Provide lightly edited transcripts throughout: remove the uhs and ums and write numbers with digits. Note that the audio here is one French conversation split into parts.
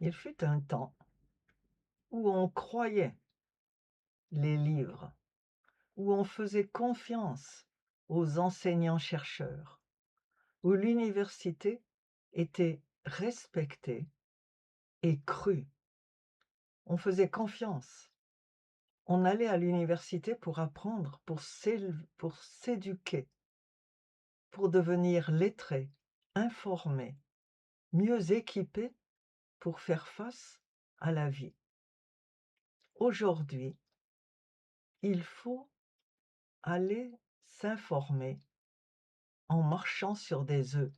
Il fut un temps où on croyait les livres, où on faisait confiance aux enseignants-chercheurs, où l'université était respectée et crue. On faisait confiance. On allait à l'université pour apprendre, pour s'éduquer, pour devenir lettré, informé, mieux équipé pour faire face à la vie. Aujourd'hui, il faut aller s'informer en marchant sur des œufs,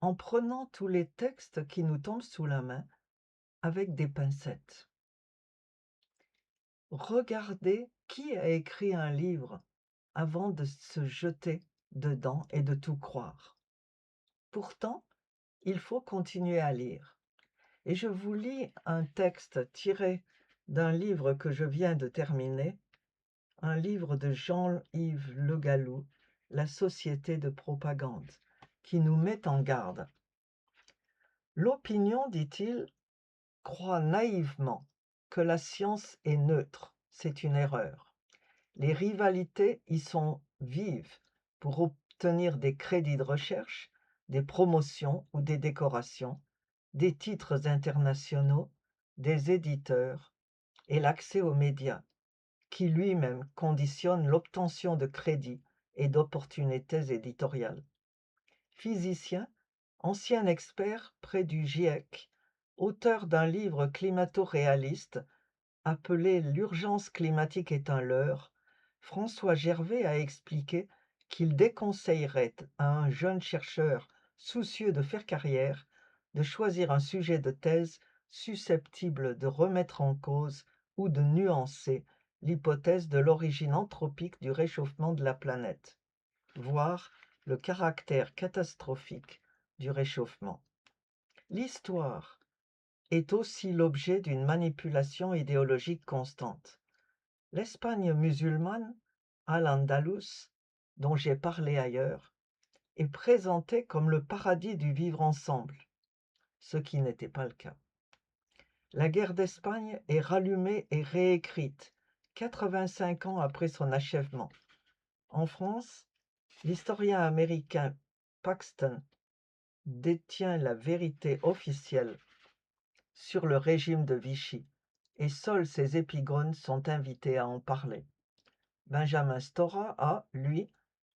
en prenant tous les textes qui nous tombent sous la main avec des pincettes. Regardez qui a écrit un livre avant de se jeter dedans et de tout croire. Pourtant, il faut continuer à lire. Et je vous lis un texte tiré d'un livre que je viens de terminer, un livre de Jean-Yves Le Gallou, La société de propagande, qui nous met en garde. L'opinion, dit-il, croit naïvement que la science est neutre. C'est une erreur. Les rivalités y sont vives pour obtenir des crédits de recherche, des promotions ou des décorations, des titres internationaux, des éditeurs et l'accès aux médias, qui lui-même conditionne l'obtention de crédits et d'opportunités éditoriales. Physicien, ancien expert près du GIEC, auteur d'un livre climato-réaliste appelé L'urgence climatique est un leurre, François Gervais a expliqué qu'il déconseillerait à un jeune chercheur soucieux de faire carrière de choisir un sujet de thèse susceptible de remettre en cause ou de nuancer l'hypothèse de l'origine anthropique du réchauffement de la planète, voire le caractère catastrophique du réchauffement. L'histoire est aussi l'objet d'une manipulation idéologique constante. L'Espagne musulmane, Al-Andalus, dont j'ai parlé ailleurs, est présentée comme le paradis du vivre ensemble, ce qui n'était pas le cas. La guerre d'Espagne est rallumée et réécrite 85 ans après son achèvement. En France, l'historien américain Paxton détient la vérité officielle sur le régime de Vichy, et seuls ses épigones sont invités à en parler. Benjamin Stora a, lui,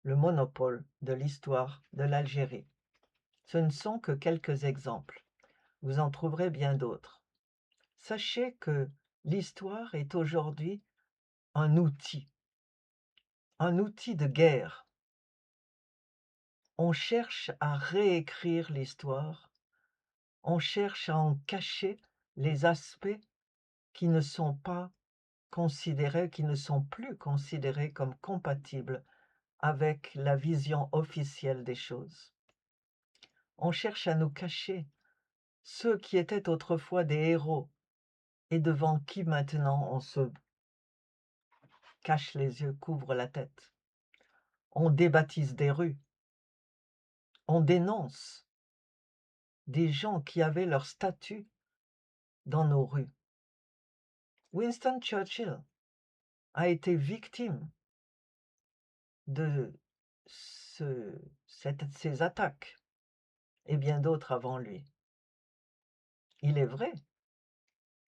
le monopole de l'histoire de l'Algérie. Ce ne sont que quelques exemples. Vous en trouverez bien d'autres. Sachez que l'histoire est aujourd'hui un outil de guerre. On cherche à réécrire l'histoire, on cherche à en cacher les aspects qui ne sont pas considérés, qui ne sont plus considérés comme compatibles avec la vision officielle des choses. On cherche à nous cacher ceux qui étaient autrefois des héros et devant qui maintenant on se cache les yeux, couvre la tête. On débaptise des rues, on dénonce des gens qui avaient leur statut dans nos rues. Winston Churchill a été victime de ces attaques, et bien d'autres avant lui. Il est vrai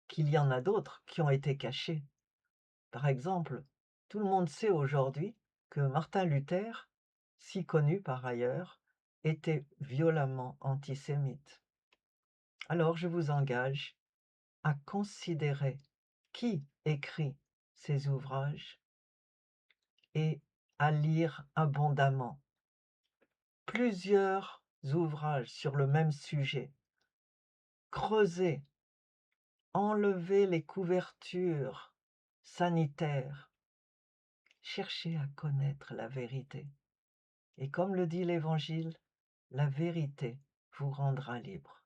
qu'il y en a d'autres qui ont été cachés. Par exemple, tout le monde sait aujourd'hui que Martin Luther, si connu par ailleurs, était violemment antisémite. Alors je vous engage à considérer qui écrit ces ouvrages et à lire abondamment plusieurs ouvrages sur le même sujet. Creusez, enlevez les couvertures sanitaires, cherchez à connaître la vérité. Et comme le dit l'Évangile, la vérité vous rendra libre.